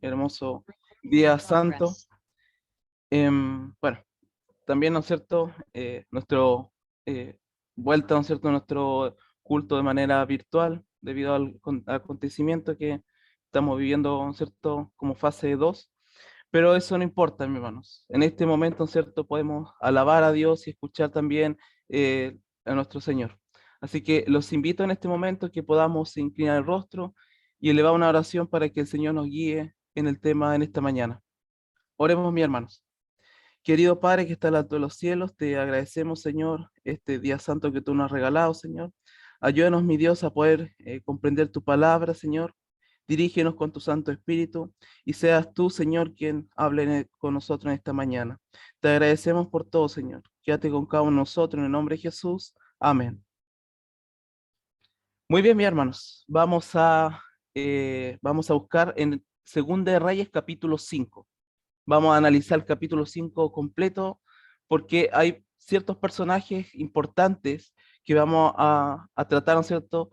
Hermoso día santo. Bueno, también, ¿no es cierto? Nuestro vuelta, ¿no es cierto? Nuestro culto de manera virtual debido al acontecimiento que estamos viviendo, ¿no es cierto? Como fase 2. Pero eso no importa, mis hermanos. En este momento, ¿no es cierto? Podemos alabar a Dios y escuchar también a nuestro Señor. Así que los invito en este momento que podamos inclinar el rostro y elevar una oración para que el Señor nos guíe en el tema en esta mañana. Oremos, mis hermanos. Querido Padre que está en alto de los cielos, te agradecemos, Señor, este día santo que tú nos has regalado, Señor. Ayúdanos, mi Dios, a poder comprender tu palabra, Señor. Dirígenos con tu Santo Espíritu y seas tú, Señor, quien hable con nosotros en esta mañana. Te agradecemos por todo, Señor. Quédate con cada uno de nosotros en el nombre de Jesús. Amén. Muy bien, mis hermanos. Vamos a buscar en Segunda de Reyes, capítulo 5. Vamos a analizar el capítulo 5 completo porque hay ciertos personajes importantes que vamos a tratar, ¿no es cierto?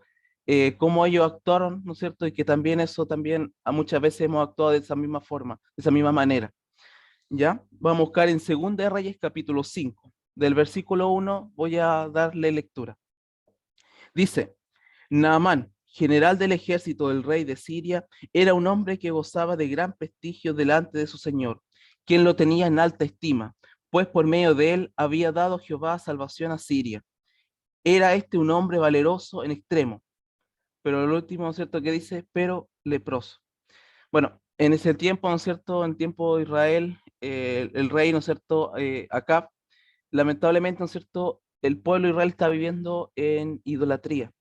Cómo ellos actuaron, ¿no es cierto? Y que también eso también a muchas veces hemos actuado de esa misma forma, de esa misma manera, ¿ya? Vamos a buscar en Segunda de Reyes capítulo 5. Del versículo 1 voy a darle lectura. Dice, Naamán, general del ejército del rey de Siria, era un hombre que gozaba de gran prestigio delante de su señor, quien lo tenía en alta estima, pues por medio de él había dado Jehová salvación a Siria. Era este un hombre valeroso en extremo, pero el último, ¿no es cierto?, que dice, pero leproso. Bueno, en ese tiempo, ¿no es cierto?, en tiempo de Israel, el rey, ¿no es cierto?, Acab, lamentablemente, ¿no es cierto?, el pueblo de Israel está viviendo en idolatría,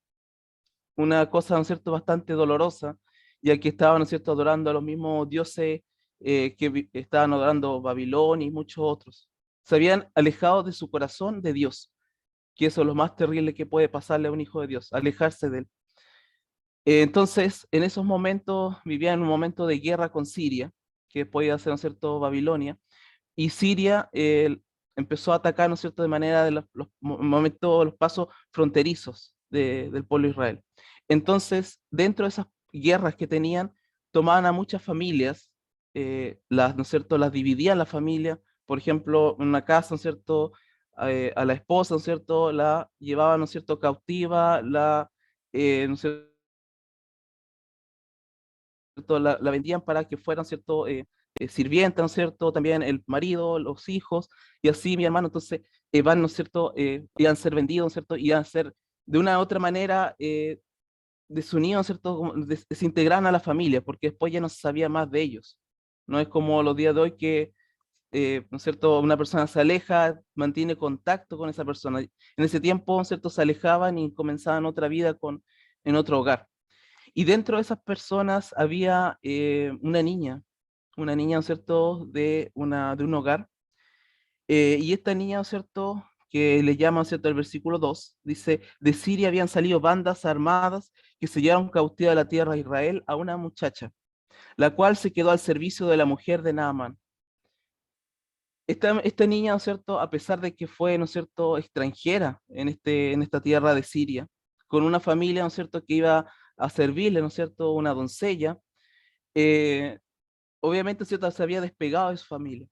una cosa, ¿no es cierto?, bastante dolorosa, ya que estaban, ¿no es cierto?, adorando a los mismos dioses estaban adorando Babilonia y muchos otros. Se habían alejado de su corazón de Dios, que eso es lo más terrible que puede pasarle a un hijo de Dios, alejarse de él. Entonces, en esos momentos vivían un momento de guerra con Siria, que podía ser, ¿no es cierto?, Babilonia, y Siria empezó a atacar, ¿no es cierto?, de manera de los momentos, los pasos fronterizos del pueblo de Israel. Entonces, dentro de esas guerras que tenían, tomaban a muchas familias, ¿no es cierto?, las dividían la familia, por ejemplo, en una casa, ¿no es cierto?, a la esposa, ¿no es cierto?, la llevaban, ¿no es cierto?, cautiva, ¿no es cierto?, la vendían para que fueran, ¿cierto?, sirvienta, ¿no es cierto?, también el marido, los hijos, y así, mi hermano, entonces, van, ¿no es cierto?, iban a ser vendidos, ¿no es cierto?, iban a ser, de una u otra manera, desunidos, ¿no es cierto?, como desintegraban a la familia, porque después ya no se sabía más de ellos. No es como los días de hoy que, ¿no es cierto?, una persona se aleja, mantiene contacto con esa persona. En ese tiempo, ¿no es cierto?, se alejaban y comenzaban otra vida en otro hogar. Y dentro de esas personas había una niña, ¿no es cierto?, de un hogar. Y esta niña, ¿no es cierto?, que le llaman, ¿no es cierto?, el versículo 2 dice, de Siria habían salido bandas armadas que se llevaron cautiva de la tierra de Israel a una muchacha, la cual se quedó al servicio de la mujer de Naamán. Esta niña, ¿no es cierto?, a pesar de que fue, ¿no es cierto?, extranjera en esta tierra de Siria, con una familia, ¿no es cierto?, que iba a servirle, ¿no es cierto?, una doncella, eh, obviamente, ¿cierto?, se había despegado de su familia.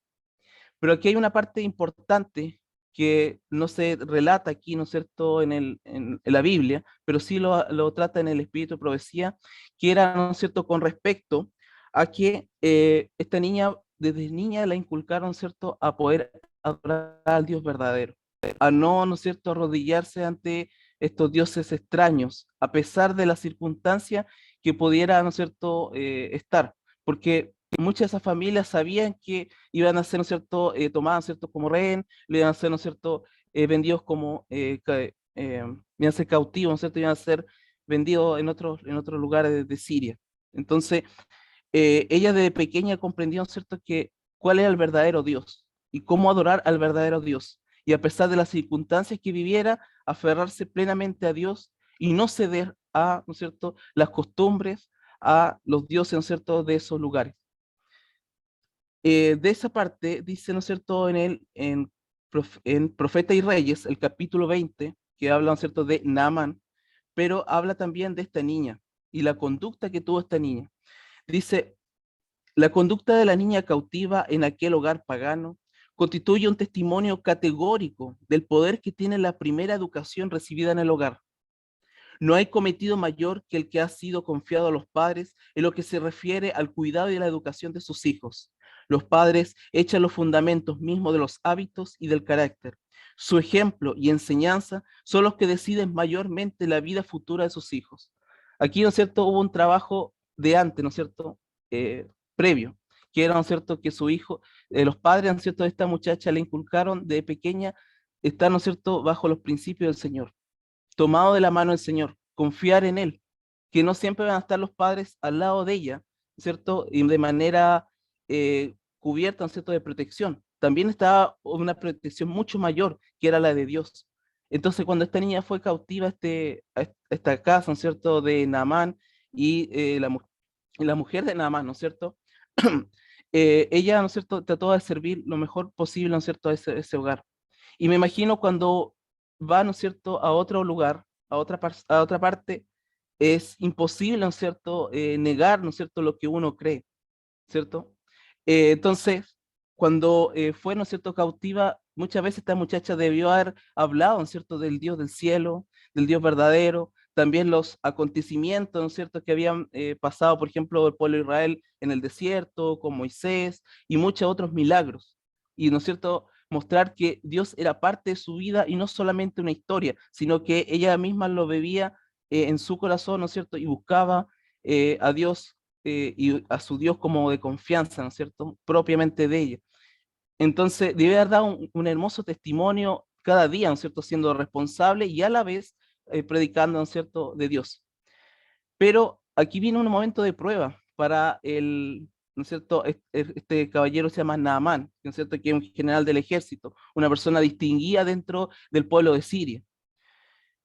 Pero aquí hay una parte importante que no se relata aquí, ¿no es cierto?, en la Biblia, pero sí lo trata en el Espíritu de Profecía, que era, ¿no es cierto?, con respecto a que esta niña, desde niña la inculcaron, ¿cierto?, a poder adorar al Dios verdadero, a no, ¿no es cierto?, arrodillarse ante estos dioses extraños, a pesar de las circunstancias que pudiera, ¿no es cierto?, estar, porque muchas de esas familias sabían que iban a ser, ¿no es cierto?, tomadas, ¿no es cierto?, como rehén, le iban a ser, ¿no es cierto?, vendidos como, iban a ser cautivos, ¿no es cierto?, iban a ser vendidos en otros lugares de Siria. Entonces, ella de pequeña comprendió, ¿no es cierto?, que cuál era el verdadero Dios y cómo adorar al verdadero Dios. Y a pesar de las circunstancias que viviera, aferrarse plenamente a Dios y no ceder a, ¿no es cierto?, las costumbres, a los dioses, ¿no es cierto?, de esos lugares. De esa parte dice, ¿no es cierto?, en Profeta y Reyes, el capítulo 20, que habla, ¿no es cierto?, de Naamán, pero habla también de esta niña y la conducta que tuvo esta niña. Dice, La conducta de la niña cautiva en aquel hogar pagano constituye un testimonio categórico del poder que tiene la primera educación recibida en el hogar. No hay cometido mayor que el que ha sido confiado a los padres en lo que se refiere al cuidado y la educación de sus hijos. Los padres echan los fundamentos mismos de los hábitos y del carácter. Su ejemplo y enseñanza son los que deciden mayormente la vida futura de sus hijos. Aquí, ¿no es cierto?, hubo un trabajo de antes, ¿no es cierto?, previo, que era, ¿no es cierto?, que su hijo, los padres, ¿no es cierto?, de esta muchacha le inculcaron de pequeña estar, ¿no es cierto?, bajo los principios del Señor, tomado de la mano del Señor, confiar en Él, que no siempre van a estar los padres al lado de ella, ¿cierto? Y de manera cubierta, ¿no es cierto?, de protección. También estaba una protección mucho mayor, que era la de Dios. Entonces, cuando esta niña fue cautiva a esta casa, ¿no es cierto?, de Naamán y la mujer de Naamán, ¿no es cierto? Ella, ¿no es cierto?, trató de servir lo mejor posible, ¿no es cierto?, a ese hogar. Y me imagino cuando va, ¿no es cierto?, a otro lugar, a otra parte, es imposible, ¿no es cierto?, negar, ¿no es cierto?, lo que uno cree, ¿cierto? Entonces, cuando fue, ¿no es cierto?, cautiva, muchas veces esta muchacha debió haber hablado, ¿no es cierto?, del Dios del cielo, del Dios verdadero, también los acontecimientos, ¿no es cierto?, que habían pasado, por ejemplo, el pueblo de Israel en el desierto, con Moisés y muchos otros milagros. Y, ¿no es cierto?, mostrar que Dios era parte de su vida y no solamente una historia, sino que ella misma lo vivía en su corazón, ¿no es cierto?, y buscaba a Dios y a su Dios como de confianza, ¿no es cierto?, propiamente de ella. Entonces, debe haber dado un hermoso testimonio cada día, ¿no es cierto?, siendo responsable y a la vez predicando, ¿no es cierto?, de Dios. Pero aquí viene un momento de prueba para ¿no es cierto?, este caballero se llama Naamán, ¿no es cierto?, que es un general del ejército, una persona distinguida dentro del pueblo de Siria.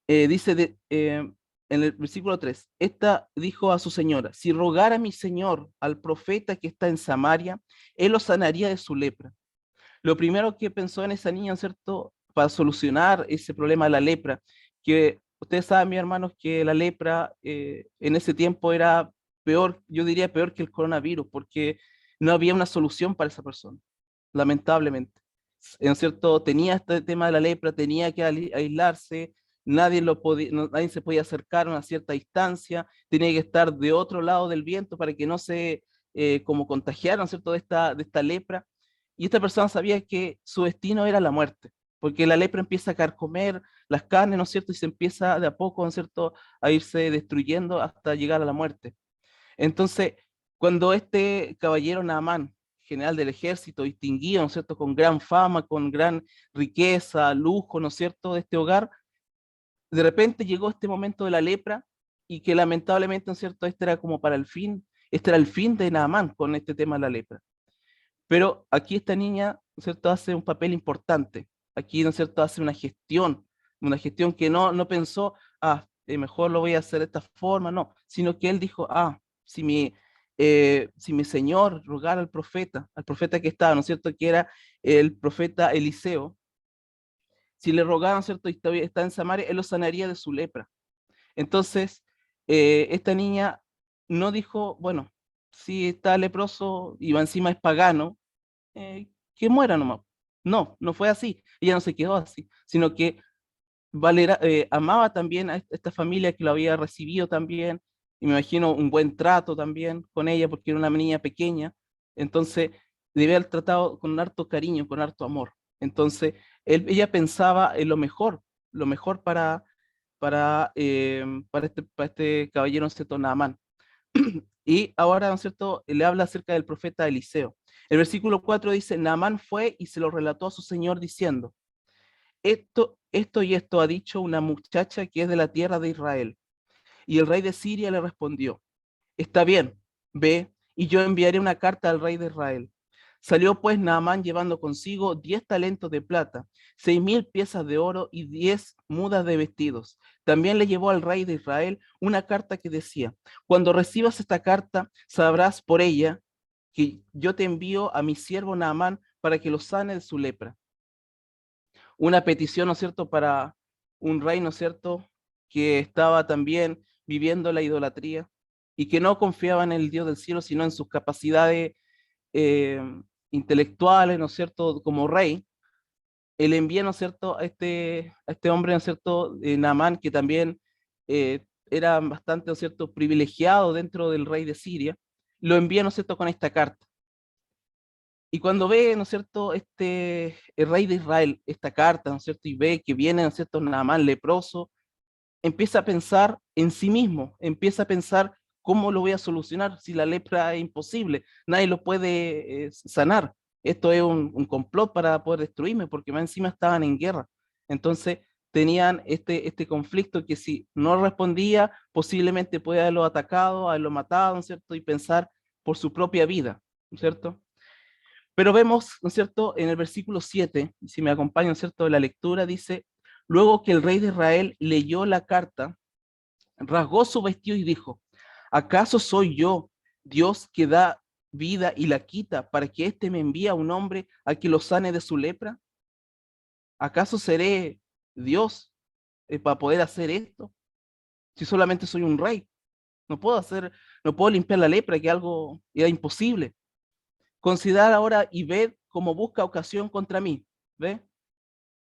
Dice en el versículo 3, esta dijo a su señora, si rogara mi señor al profeta que está en Samaria, él lo sanaría de su lepra. Lo primero que pensó en esa niña, ¿cierto?, para solucionar ese problema de la lepra, que ustedes saben, mis hermanos, que la lepra en ese tiempo era peor, yo diría peor que el coronavirus, porque no había una solución para esa persona, lamentablemente. ¿No es cierto? Tenía este tema de la lepra, tenía que aislarse, nadie lo podía, nadie se podía acercar a una cierta distancia, tenía que estar de otro lado del viento para que no se como contagiaran, ¿no es cierto?, de esta lepra. Y esta persona sabía que su destino era la muerte, porque la lepra empieza a carcomer las carnes, ¿no es cierto? Y se empieza de a poco, ¿no es cierto?, a irse destruyendo hasta llegar a la muerte. Entonces, cuando este caballero Naamán, general del ejército, distinguido, ¿no es cierto?, con gran fama, con gran riqueza, lujo, ¿no es cierto?, de este hogar, de repente llegó este momento de la lepra y que lamentablemente, ¿no es cierto?, este era como para el fin, este era el fin de Naamán con este tema de la lepra. Pero aquí esta niña, ¿no es cierto?, hace un papel importante. Aquí, ¿no es cierto?, hace una gestión que no pensó, mejor lo voy a hacer de esta forma, no, sino que él dijo, si mi señor rogara al profeta que estaba, ¿no es cierto?, que era el profeta Eliseo, si le rogaban, ¿no es cierto?, y está en Samaria, él lo sanaría de su lepra. Entonces, esta niña no dijo, bueno, si está leproso y va encima es pagano, que muera nomás. No, no fue así. Ella no se quedó así, sino que amaba también a esta familia que lo había recibido también, y me imagino un buen trato también con ella, porque era una niña pequeña, entonces debe haber tratado con harto cariño, con harto amor. Entonces, ella pensaba en lo mejor para este caballero, ¿no es cierto?, Naamán. Y ahora, ¿no es cierto?, le habla acerca del profeta Eliseo. El versículo 4 dice, Naamán fue y se lo relató a su señor diciendo, esto y esto ha dicho una muchacha que es de la tierra de Israel. Y el rey de Siria le respondió, está bien, ve, y yo enviaré una carta al rey de Israel. Salió pues Naamán llevando consigo 10 talentos de plata, 6.000 piezas de oro y 10 mudas de vestidos. También le llevó al rey de Israel una carta que decía, cuando recibas esta carta, sabrás por ella que yo te envío a mi siervo Naamán para que lo sane de su lepra. Una petición, ¿no es cierto?, para un rey, ¿no es cierto?, que estaba también viviendo la idolatría y que no confiaba en el Dios del cielo, sino en sus capacidades eh, intelectuales, ¿no es cierto?, como rey, él envía, ¿no es cierto?, a este hombre, ¿no es cierto?, Naamán, que también era bastante, ¿no es cierto?, privilegiado dentro del rey de Siria, lo envía, ¿no es cierto?, con esta carta. Y cuando ve, ¿no es cierto?, el rey de Israel, esta carta, ¿no es cierto?, y ve que viene, ¿no es cierto?, Naamán leproso, empieza a pensar en sí mismo, empieza a pensar cómo lo voy a solucionar si la lepra es imposible, nadie lo puede sanar. Esto es un complot para poder destruirme, porque más encima estaban en guerra. Entonces tenían este conflicto que si no respondía, posiblemente puede haberlo atacado, haberlo matado, ¿no es cierto? Y pensar por su propia vida, ¿no es cierto? Pero vemos, ¿no es cierto?, en el versículo 7, si me acompañan, ¿no es cierto?, la lectura dice, luego que el rey de Israel leyó la carta, rasgó su vestido y dijo, ¿acaso soy yo, Dios que da vida y la quita, para que éste me envíe a un hombre a que lo sane de su lepra? ¿Acaso seré Dios para poder hacer esto? Si solamente soy un rey, no puedo hacer, no puedo limpiar la lepra, que algo era imposible. Considerar ahora y ved cómo busca ocasión contra mí. ¿Ve?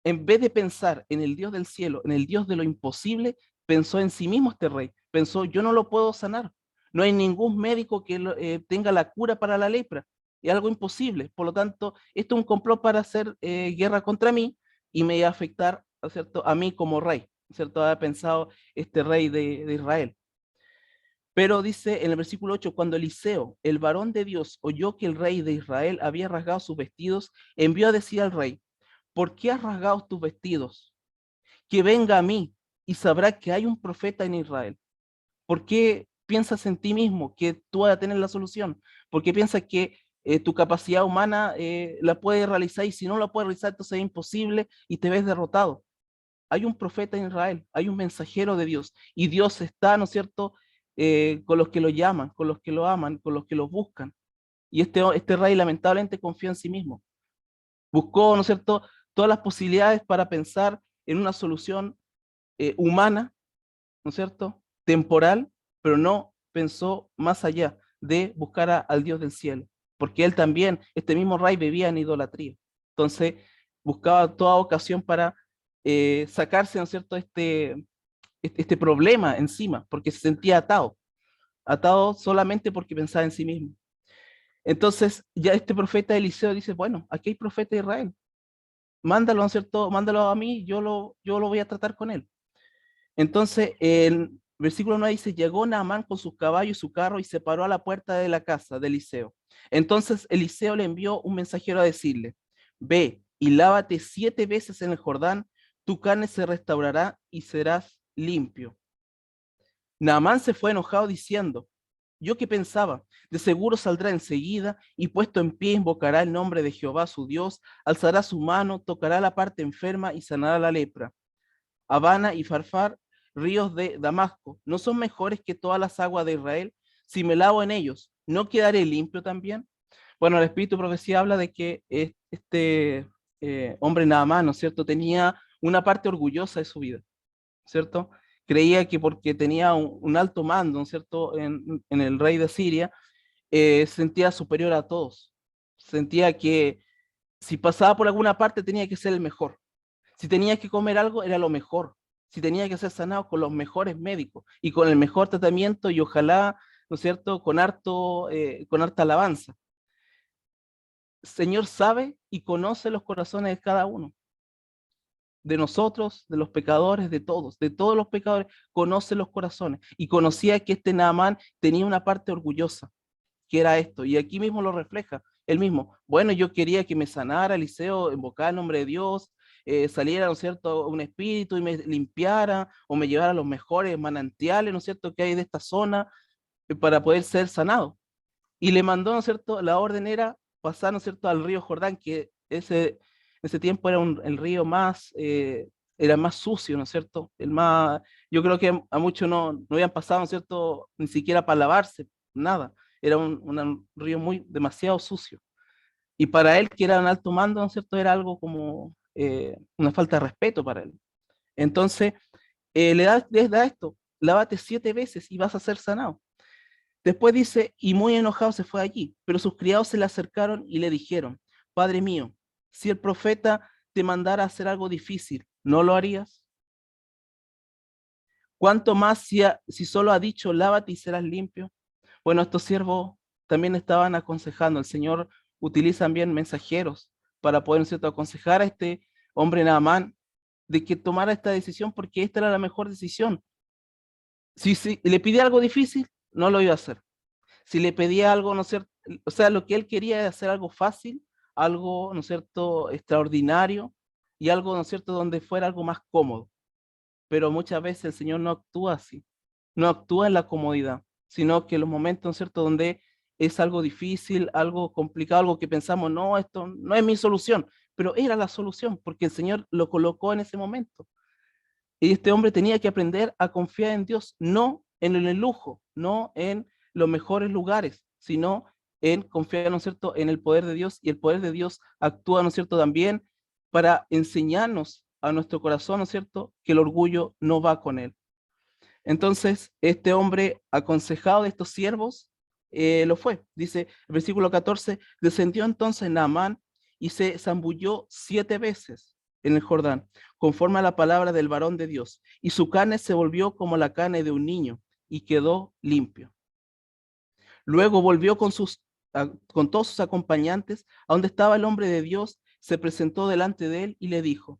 En vez de pensar en el Dios del cielo, en el Dios de lo imposible, pensó en sí mismo este rey. Pensó, yo no lo puedo sanar. No hay ningún médico que tenga la cura para la lepra. Es algo imposible. Por lo tanto, esto es un complot para hacer guerra contra mí y me va a afectar, ¿no es cierto?, a mí como rey. ¿No es cierto? Había pensado este rey de Israel. Pero dice en el versículo 8, cuando Eliseo, el varón de Dios, oyó que el rey de Israel había rasgado sus vestidos, envió a decir al rey, ¿por qué has rasgado tus vestidos? Que venga a mí y sabrá que hay un profeta en Israel. ¿Por qué piensas en ti mismo que tú vas a tener la solución? ¿Por qué piensas que tu capacidad humana la puedes realizar y si no la puedes realizar entonces es imposible y te ves derrotado? Hay un profeta en Israel, hay un mensajero de Dios y Dios está, ¿no es cierto?, con los que lo llaman, con los que lo aman, con los que lo buscan. Y este rey lamentablemente confió en sí mismo. Buscó, ¿no es cierto?, todas las posibilidades para pensar en una solución humana, ¿no es cierto?, temporal, pero no pensó más allá de buscar al Dios del cielo, porque él también, este mismo rey, vivía en idolatría. Entonces, buscaba toda ocasión para sacarse, ¿no es cierto?, este problema encima, porque se sentía atado, atado solamente porque pensaba en sí mismo. Entonces, ya este profeta Eliseo dice, bueno, aquí hay profeta de Israel, mándalo, ¿no es cierto?, mándalo a mí, yo lo voy a tratar con él. Entonces, el versículo 9 dice, llegó Naamán con sus caballos y su carro y se paró a la puerta de la casa de Eliseo. Entonces Eliseo le envió un mensajero a decirle, ve y lávate 7 veces en el Jordán, tu carne se restaurará y serás limpio. Naamán se fue enojado diciendo, yo que pensaba, de seguro saldrá enseguida y puesto en pie invocará el nombre de Jehová su Dios, alzará su mano, tocará la parte enferma y sanará la lepra. Habana y Farfar, ríos de Damasco, ¿no son mejores que todas las aguas de Israel? Si me lavo en ellos, ¿no quedaré limpio también? Bueno, el Espíritu de Profecía habla de que este hombre Naamán, ¿no es cierto?, tenía una parte orgullosa de su vida, ¿cierto? Creía que porque tenía un alto mando, ¿no es cierto?, en el rey de Siria, se sentía superior a todos. Sentía que si pasaba por alguna parte tenía que ser el mejor. Si tenía que comer algo, era lo mejor. Si tenía que ser sanado con los mejores médicos y con el mejor tratamiento y ojalá, ¿no es cierto?, con harta alabanza. Señor sabe y conoce los corazones de cada uno, de nosotros, de los pecadores, de todos los pecadores, conoce los corazones. Y conocía que este Naamán tenía una parte orgullosa, que era esto. Y aquí mismo lo refleja. Él mismo, bueno, yo quería que me sanara Eliseo, invocar el nombre de Dios, saliera, ¿no es cierto?, un espíritu y me limpiara o me llevara a los mejores manantiales, ¿no es cierto?, que hay de esta zona para poder ser sanado. Y le mandó, ¿no es cierto?, la orden era pasar, ¿no es cierto?, al río Jordán, que ese tiempo era el río más, era más sucio, ¿no es cierto? Yo creo que a muchos no habían pasado, ¿no es cierto?, ni siquiera para lavarse, nada. Era un río demasiado sucio. Y para él, que era un alto mando, ¿no es cierto?, era algo como una falta de respeto para él. Entonces, les da esto, lávate 7 veces y vas a ser sanado. Después dice, y muy enojado se fue allí, pero sus criados se le acercaron y le dijeron, Padre mío, si el profeta te mandara a hacer algo difícil, ¿no lo harías? ¿Cuánto más si solo ha dicho, lávate y serás limpio? Bueno, estos siervos también estaban aconsejando. El Señor utiliza también mensajeros para poder, ¿no es cierto?, aconsejar a este hombre Naamán de que tomara esta decisión porque esta era la mejor decisión. Si le pedía algo difícil, no lo iba a hacer. Si le pedía algo, ¿no es cierto? O sea, lo que él quería era hacer algo fácil, algo, ¿no es cierto?, extraordinario y algo, ¿no es cierto?, donde fuera algo más cómodo. Pero muchas veces el Señor no actúa así, no actúa en la comodidad, sino que en los momentos, ¿no es cierto?, donde es algo difícil, algo complicado, algo que pensamos, no, esto no es mi solución, pero era la solución porque el Señor lo colocó en ese momento. Y este hombre tenía que aprender a confiar en Dios, no en el lujo, no en los mejores lugares, sino en confiar, ¿no es cierto?, en el poder de Dios, y el poder de Dios actúa, ¿no es cierto?, también para enseñarnos a nuestro corazón, ¿no es cierto?, que el orgullo no va con él. Entonces, este hombre, aconsejado de estos siervos, lo fue. Dice el versículo 14, descendió entonces Naamán y se zambulló 7 veces en el Jordán, conforme a la palabra del varón de Dios, y su carne se volvió como la carne de un niño y quedó limpio. Luego volvió con todos sus acompañantes a donde estaba el hombre de Dios, se presentó delante de él y le dijo,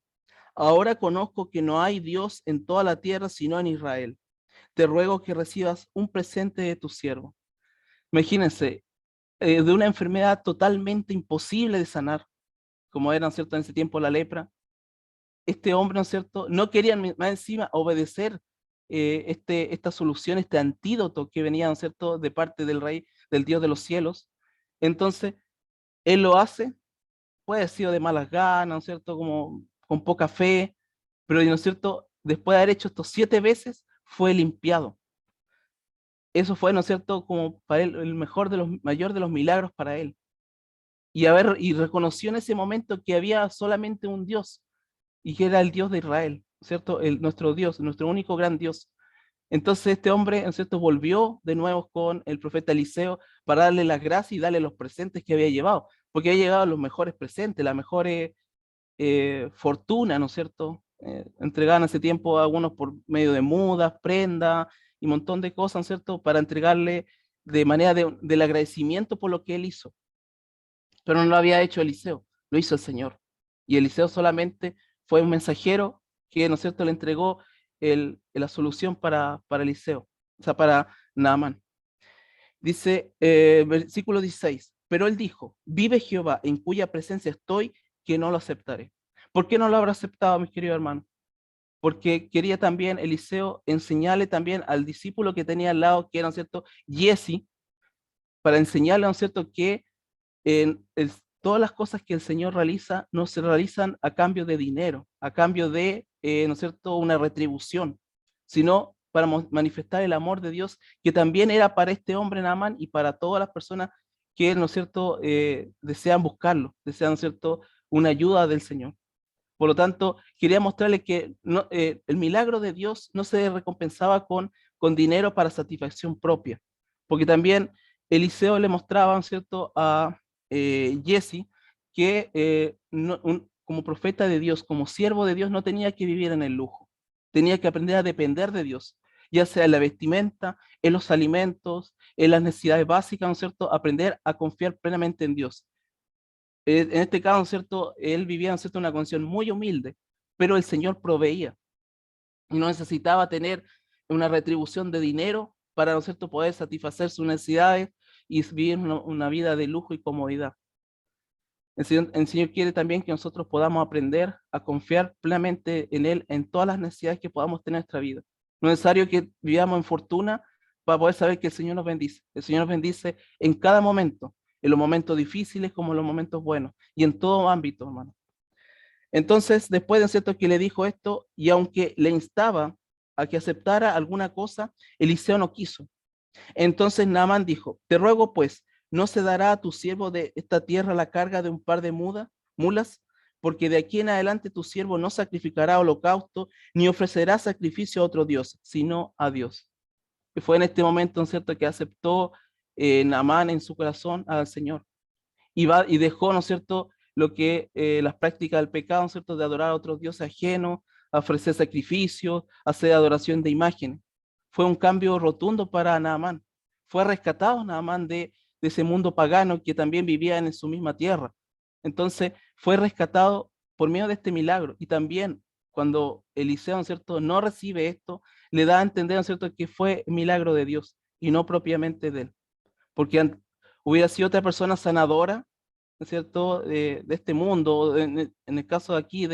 ahora conozco que no hay Dios en toda la tierra sino en Israel. Te ruego que recibas un presente de tu siervo. Imagínense, de una enfermedad totalmente imposible de sanar, como era, ¿no es cierto?, en ese tiempo la lepra. Este hombre, ¿no es cierto?, no querían más encima obedecer esta solución, este antídoto que venía, ¿no es cierto?, de parte del rey, del Dios de los cielos. Entonces, él lo hace, puede haber sido de malas ganas, ¿no es cierto?, como con poca fe, pero, ¿no es cierto?, después de haber hecho esto 7 veces, fue limpiado. Eso fue, ¿no es cierto?, como para él el mejor de los, mayor de los milagros para él. Y reconoció en ese momento que había solamente un Dios, y que era el Dios de Israel, ¿cierto? Nuestro Dios, nuestro único gran Dios. Entonces este hombre, ¿no es cierto?, volvió de nuevo con el profeta Eliseo para darle las gracias y darle los presentes que había llevado, porque había llevado los mejores presentes, las mejores fortuna, ¿no es cierto? Entregaban ese tiempo a algunos por medio de mudas, prendas y un montón de cosas, ¿no es cierto? Para entregarle de manera del agradecimiento por lo que él hizo. Pero no lo había hecho Eliseo, lo hizo el Señor. Y Eliseo solamente fue un mensajero que, ¿no es cierto?, le entregó la solución para Eliseo, o sea, para Naamán. Dice, versículo 16, pero él dijo, vive Jehová en cuya presencia estoy, que no lo aceptaré. ¿Por qué no lo habrá aceptado, mis queridos hermanos? Porque quería también Eliseo enseñarle también al discípulo que tenía al lado, que era, ¿no es cierto?, Giezi, para enseñarle, ¿no es cierto?, que todas las cosas que el Señor realiza no se realizan a cambio de dinero, a cambio de, ¿no es cierto?, una retribución, sino para manifestar el amor de Dios, que también era para este hombre Naamán y para todas las personas que, ¿no es cierto?, desean buscarlo, desean, ¿no es cierto?, una ayuda del Señor. Por lo tanto, quería mostrarle que el milagro de Dios no se recompensaba con dinero para satisfacción propia, porque también Eliseo le mostraba, ¿no es cierto?, a Jesse que como profeta de Dios, como siervo de Dios, no tenía que vivir en el lujo, tenía que aprender a depender de Dios, ya sea en la vestimenta, en los alimentos, en las necesidades básicas, ¿no es cierto?, aprender a confiar plenamente en Dios. En este caso, ¿no es cierto?, él vivía, ¿no es cierto?, una condición muy humilde, pero el Señor proveía y no necesitaba tener una retribución de dinero para, ¿no es cierto?, poder satisfacer sus necesidades y vivir una vida de lujo y comodidad. El Señor quiere también que nosotros podamos aprender a confiar plenamente en Él en todas las necesidades que podamos tener en nuestra vida. No es necesario que vivamos en fortuna para poder saber que el Señor nos bendice. El Señor nos bendice en cada momento, en los momentos difíciles como en los momentos buenos, y en todo ámbito, hermano. Entonces, después de cierto que le dijo esto, y aunque le instaba a que aceptara alguna cosa, Eliseo no quiso. Entonces Naamán dijo, te ruego pues, ¿no se dará a tu siervo de esta tierra la carga de un par de mulas? Porque de aquí en adelante tu siervo no sacrificará holocausto, ni ofrecerá sacrificio a otro Dios, sino a Dios. Y fue en este momento, ¿no es cierto?, que aceptó Naamán en su corazón al Señor. Y dejó, ¿no es cierto?, lo que las prácticas del pecado, ¿no es cierto?, de adorar a otros dioses ajenos, a ofrecer sacrificios, hacer adoración de imágenes. Fue un cambio rotundo para Naamán. Fue rescatado Naamán de ese mundo pagano que también vivía en su misma tierra. Entonces, fue rescatado por medio de este milagro. Y también, cuando Eliseo, ¿no es cierto?, no recibe esto, le da a entender, ¿no es cierto?, que fue milagro de Dios y no propiamente de él. Porque hubiera sido otra persona sanadora, ¿no es cierto?, de este mundo, en el caso de aquí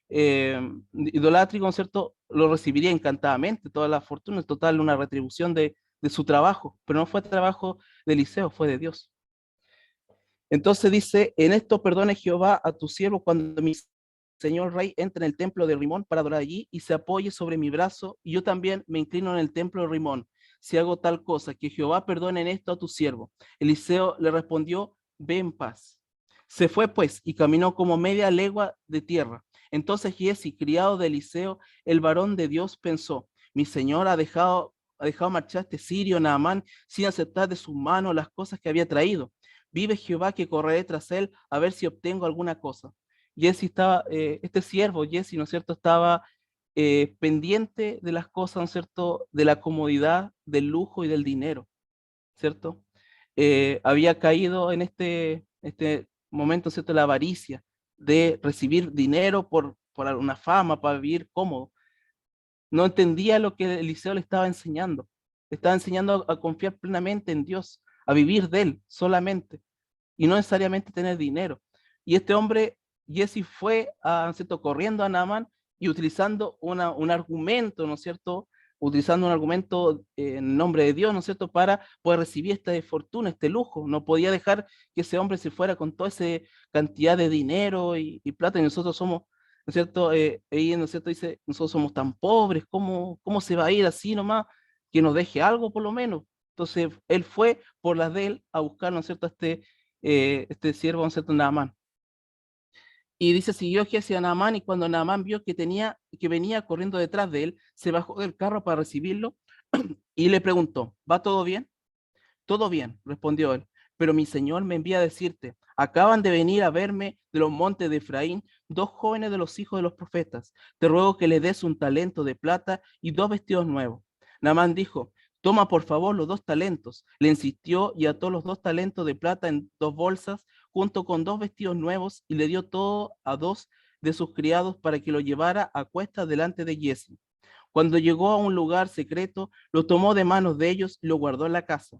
idolátrico, ¿no es cierto?, lo recibiría encantadamente, toda la fortuna, en total una retribución de su trabajo, pero no fue trabajo de Eliseo, fue de Dios. Entonces dice, en esto perdone Jehová a tu siervo cuando mi señor rey entre en el templo de Rimón para adorar allí y se apoye sobre mi brazo, y yo también me inclino en el templo de Rimón, si hago tal cosa, que Jehová perdone en esto a tu siervo. Eliseo le respondió, ve en paz. Se fue pues y caminó como media legua de tierra. Entonces Giezi, criado de Eliseo, el varón de Dios, pensó, mi señor ha dejado marchar este sirio Naamán sin aceptar de su mano las cosas que había traído. Vive Jehová que correré tras él a ver si obtengo alguna cosa. Jesse estaba, este siervo, Jesse, ¿no es cierto?, estaba pendiente de las cosas, ¿no es cierto?, de la comodidad, del lujo y del dinero, ¿cierto? Había caído en este momento, ¿cierto?, la avaricia de recibir dinero por una fama, para vivir cómodo. No entendía lo que Eliseo le estaba enseñando. Le estaba enseñando a confiar plenamente en Dios, a vivir de él solamente y no necesariamente tener dinero. Y este hombre, Jesse, fue, ¿no es cierto?, corriendo a Naamán y utilizando un argumento, ¿no es cierto?, utilizando un argumento en nombre de Dios, ¿no es cierto?, para poder recibir esta fortuna, este lujo. No podía dejar que ese hombre se fuera con toda esa cantidad de dinero y plata, y nosotros somos, ¿no es cierto?, ahí, ¿no es cierto?, dice, nosotros somos tan pobres, ¿cómo se va a ir así nomás? Que nos deje algo por lo menos. Entonces, él fue por las de él a buscar, ¿no es cierto?, este siervo, ¿no es cierto?, Naamán. Y dice, siguió Giezi a Naamán, y cuando Naamán vio que venía corriendo detrás de él, se bajó del carro para recibirlo y le preguntó, ¿va todo bien? Todo bien, respondió él, pero mi señor me envía a decirte, acaban de venir a verme de los montes de Efraín dos jóvenes de los hijos de los profetas. Te ruego que le des un talento de plata y dos vestidos nuevos. Naamán dijo, toma por favor los dos talentos. Le insistió y ató los dos talentos de plata en dos bolsas junto con dos vestidos nuevos y le dio todo a dos de sus criados para que lo llevara a cuestas delante de Giezi. Cuando llegó a un lugar secreto, lo tomó de manos de ellos y lo guardó en la casa.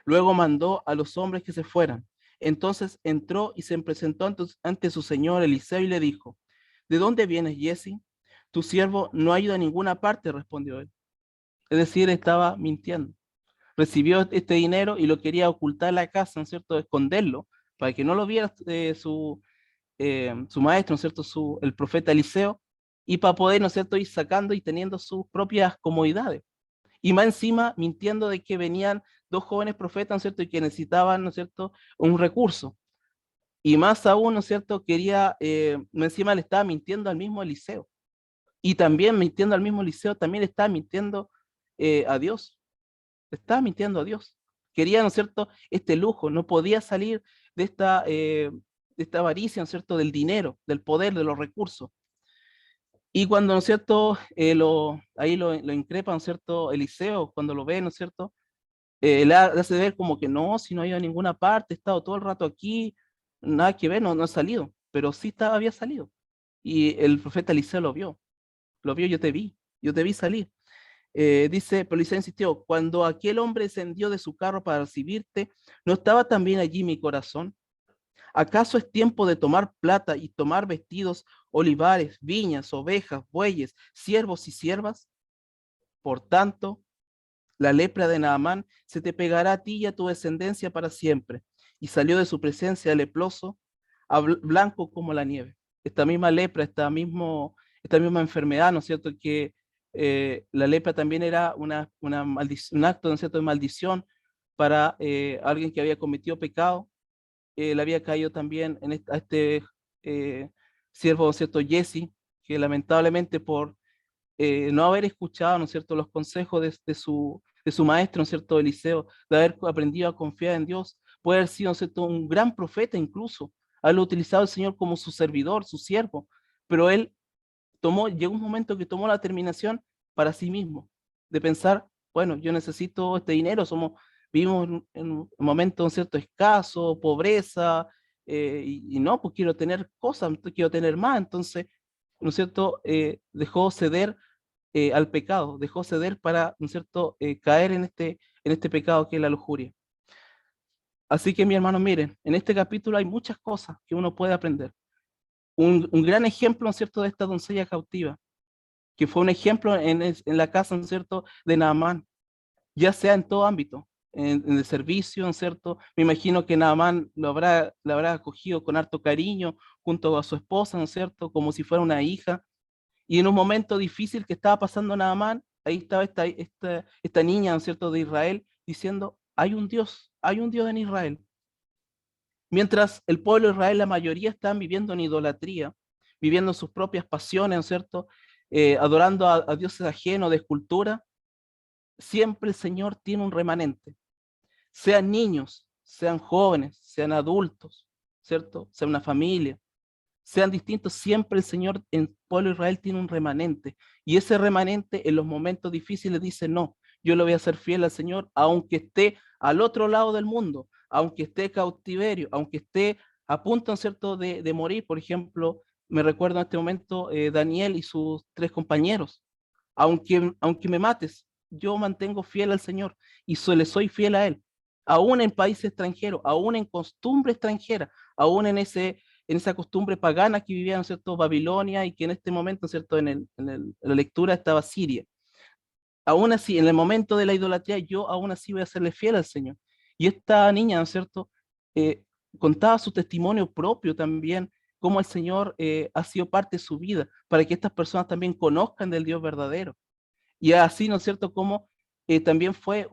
Luego mandó a los hombres que se fueran. Entonces entró y se presentó ante su señor Eliseo y le dijo, ¿de dónde vienes, Jesse? Tu siervo no ha ido a ninguna parte, respondió él. Es decir, estaba mintiendo. Recibió este dinero y lo quería ocultar en la casa, ¿no es cierto?, esconderlo, para que no lo viera su maestro, ¿no es cierto?, el profeta Eliseo, y para poder, ¿no es cierto?, ir sacando y teniendo sus propias comodidades. Y más encima mintiendo de que venían dos jóvenes profetas, ¿no es cierto?, y que necesitaban, ¿no es cierto?, un recurso. Y más aún, ¿no es cierto?, más encima le estaba mintiendo al mismo Eliseo. Y también mintiendo al mismo Eliseo, también le estaba mintiendo a Dios. Le estaba mintiendo a Dios. Quería, ¿no es cierto?, este lujo. No podía salir de esta avaricia, ¿no es cierto?, del dinero, del poder, de los recursos. Y cuando, ¿no es cierto?, ahí lo increpa, ¿no es cierto?, Eliseo, cuando lo ve, ¿no es cierto?, le hace ver como que no, si no ha ido a ninguna parte, he estado todo el rato aquí, nada que ver, no he salido, pero sí había salido. Y el profeta Eliseo lo vio, yo te vi salir. Dice, pero Eliseo insistió, cuando aquel hombre descendió de su carro para recibirte, ¿no estaba también allí mi corazón? ¿Acaso es tiempo de tomar plata y tomar vestidos, olivares, viñas, ovejas, bueyes, siervos y siervas? Por tanto, la lepra de Naamán se te pegará a ti y a tu descendencia para siempre. Y salió de su presencia leproso, blanco como la nieve. Esta misma lepra, esta misma enfermedad, ¿no es cierto? Que la lepra también era un acto, ¿no es cierto?, de maldición para alguien que había cometido pecado. Le había caído también a este eh, siervo, ¿no es cierto?, Jesse, que lamentablemente por no haber escuchado, ¿no es cierto?, los consejos de su de su maestro, ¿no es cierto?, Eliseo, de haber aprendido a confiar en Dios, puede haber sido, ¿no es cierto?, un gran profeta incluso, haberlo utilizado el Señor como su servidor, su siervo, pero él llegó un momento que tomó la determinación para sí mismo, de pensar, bueno, yo necesito este dinero, vivimos en un momento, ¿no es cierto?, escaso, pobreza, y no, pues quiero tener cosas, quiero tener más, entonces, ¿no es cierto?, dejó ceder al pecado, dejó ceder para, ¿no es cierto?, caer en este pecado que es la lujuria. Así que, mi hermano, miren, en este capítulo hay muchas cosas que uno puede aprender. Un gran ejemplo, ¿no es cierto?, de esta doncella cautiva, que fue un ejemplo en la casa, ¿no es cierto?, de Naamán, ya sea en todo ámbito, en el servicio, ¿no es cierto? Me imagino que Naamán lo habrá acogido con harto cariño junto a su esposa, ¿no es cierto?, como si fuera una hija, y en un momento difícil que estaba pasando Naamán, ahí estaba esta niña, ¿no es cierto?, de Israel, diciendo, hay un Dios en Israel. Mientras el pueblo de Israel, la mayoría están viviendo en idolatría, viviendo sus propias pasiones, ¿no es cierto?, adorando a dioses ajenos de escultura, siempre el Señor tiene un remanente, sean niños, sean jóvenes, sean adultos, ¿cierto?, sea una familia, sean distintos, siempre el Señor en el pueblo de Israel tiene un remanente. Y ese remanente en los momentos difíciles dice, no, yo le voy a ser fiel al Señor, aunque esté al otro lado del mundo, aunque esté cautiverio, aunque esté a punto, ¿no es cierto?, de morir. Por ejemplo, me recuerdo en este momento Daniel y sus tres compañeros. Aunque me mates, yo mantengo fiel al Señor y le soy fiel a Él. Aún en países extranjeros, aún en costumbre extranjera, aún en esa costumbre pagana que vivía, ¿no es cierto?, Babilonia y que en este momento, ¿no es cierto?, en la lectura estaba Siria. Aún así, en el momento de la idolatría, yo aún así voy a serle fiel al Señor. Y esta niña, ¿no es cierto?, eh, contaba su testimonio propio también, cómo el Señor ha sido parte de su vida, para que estas personas también conozcan del Dios verdadero. Y así, ¿no es cierto?, como también fue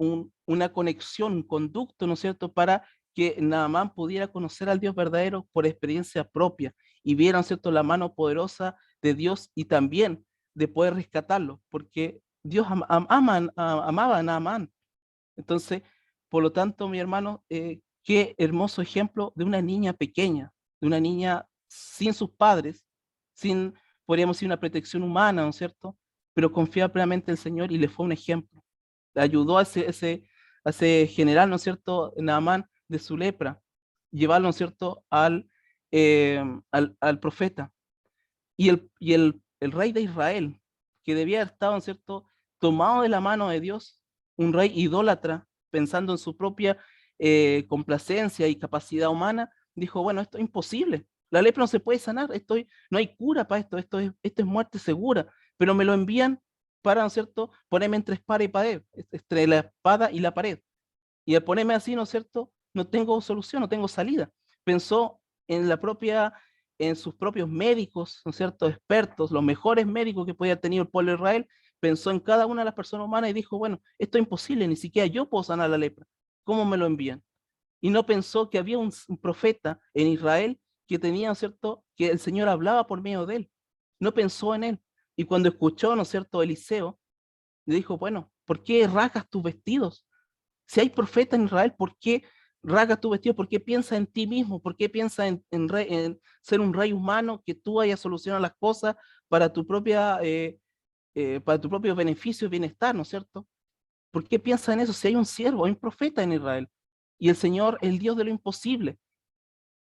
una conexión, un conducto, ¿no es cierto?, para que Naamán pudiera conocer al Dios verdadero por experiencia propia y viera, ¿no es cierto?, la mano poderosa de Dios y también de poder rescatarlo, porque Dios amaba a Naamán. Entonces, por lo tanto, mi hermano, qué hermoso ejemplo de una niña pequeña, de una niña sin sus padres, sin, podríamos decir, una protección humana, ¿no es cierto?, pero confía plenamente en el Señor y le fue un ejemplo. Le ayudó a ese general, ¿no es cierto?, Naamán, de su lepra, llevarlo, ¿no es cierto?, al profeta. El rey de Israel, que debía haber estado, ¿no es cierto?, tomado de la mano de Dios, un rey idólatra, pensando en su propia complacencia y capacidad humana, dijo, bueno, esto es imposible, la lepra no se puede sanar, no hay cura para esto es muerte segura, pero me lo envían para, ¿no es cierto?, ponerme entre espada y pared, entre la espada y la pared. Y al ponerme así, ¿no es cierto?, no tengo solución, no tengo salida. Pensó en en sus propios médicos, ¿no es cierto?, expertos, los mejores médicos que podía haber tenido el pueblo de Israel, pensó en cada una de las personas humanas y dijo, bueno, esto es imposible, ni siquiera yo puedo sanar la lepra. ¿Cómo me lo envían? Y no pensó que había un profeta en Israel que tenía, ¿no es cierto?, que el Señor hablaba por medio de él. No pensó en él. Y cuando escuchó, ¿no es cierto?, Eliseo, le dijo, bueno, ¿por qué rasgas tus vestidos? Si hay profeta en Israel, ¿por qué rasgas tu vestido? ¿Por qué piensas en ti mismo? ¿Por qué piensas en ser un rey humano que tú vayas a solucionar las cosas para para tu propio beneficio y bienestar, ¿no es cierto? ¿Por qué piensas en eso? Si hay un siervo, hay un profeta en Israel. Y el Señor, el Dios de lo imposible,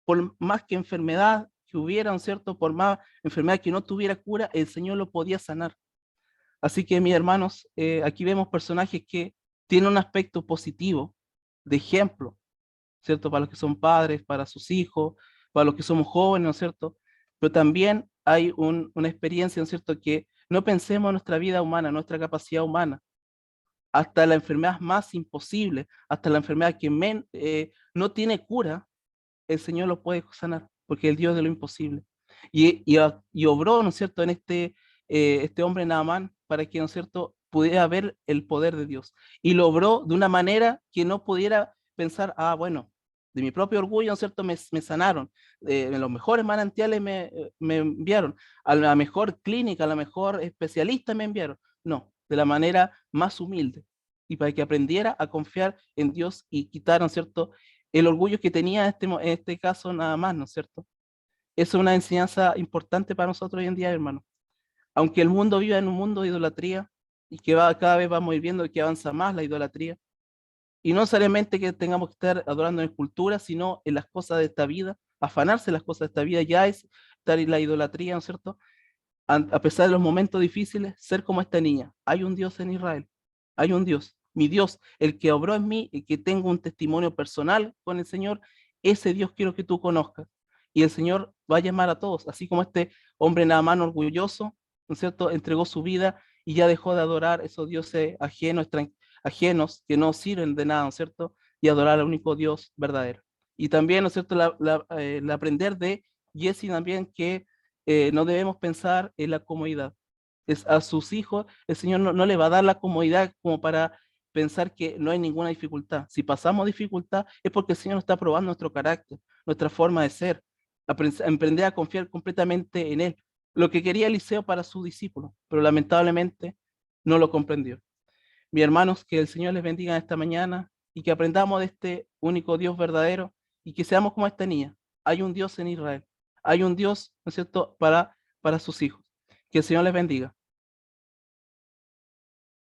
por más que enfermedad que hubiera, ¿no es cierto? Por más enfermedad que no tuviera cura, el Señor lo podía sanar. Así que, mis hermanos, aquí vemos personajes que tienen un aspecto positivo, de ejemplo, ¿cierto? Para los que son padres, para sus hijos, para los que somos jóvenes, ¿no es cierto? Pero también hay una experiencia, ¿no es cierto? Que no pensemos en nuestra vida humana, nuestra capacidad humana, hasta la enfermedad más imposible, hasta la enfermedad que no tiene cura, el Señor lo puede sanar, porque es el Dios de lo imposible. Y obró, ¿no es cierto?, en este hombre Naamán, para que, ¿no es cierto?, pudiera ver el poder de Dios. Y lo obró de una manera que no pudiera pensar, ah, bueno, de mi propio orgullo, ¿no es cierto?, me sanaron, en los mejores manantiales me enviaron, a la mejor clínica, a la mejor especialista me enviaron. No, de la manera más humilde, y para que aprendiera a confiar en Dios y quitaran, ¿cierto?, el orgullo que tenía en este caso nada más, ¿no es cierto? Eso es una enseñanza importante para nosotros hoy en día, hermano. Aunque el mundo viva en un mundo de idolatría y que cada vez vamos a ir viendo que avanza más la idolatría, y no necesariamente que tengamos que estar adorando en esculturas, sino en las cosas de esta vida, afanarse en las cosas de esta vida, ya es estar en la idolatría, ¿no es cierto? A pesar de los momentos difíciles, ser como esta niña. Hay un Dios en Israel, hay un Dios, mi Dios, el que obró en mí, el que tengo un testimonio personal con el Señor, ese Dios quiero que tú conozcas. Y el Señor va a llamar a todos, así como este hombre Naamán orgulloso, ¿no es cierto?, entregó su vida y ya dejó de adorar esos dioses ajenos, ajenos que no sirven de nada, ¿no es cierto?, y adorar al único Dios verdadero. Y también, ¿no es cierto?, la aprender de Jesse también que no debemos pensar en la comodidad. A sus hijos, el Señor no le va a dar la comodidad como para pensar que no hay ninguna dificultad. Si pasamos dificultad es porque el Señor está probando nuestro carácter, nuestra forma de ser, emprender a confiar completamente en Él. Lo que quería Eliseo para sus discípulos, pero lamentablemente no lo comprendió. Mis hermanos, que el Señor les bendiga esta mañana y que aprendamos de este único Dios verdadero y que seamos como esta niña. Hay un Dios en Israel, hay un Dios, ¿no es cierto?, para sus hijos. Que el Señor les bendiga.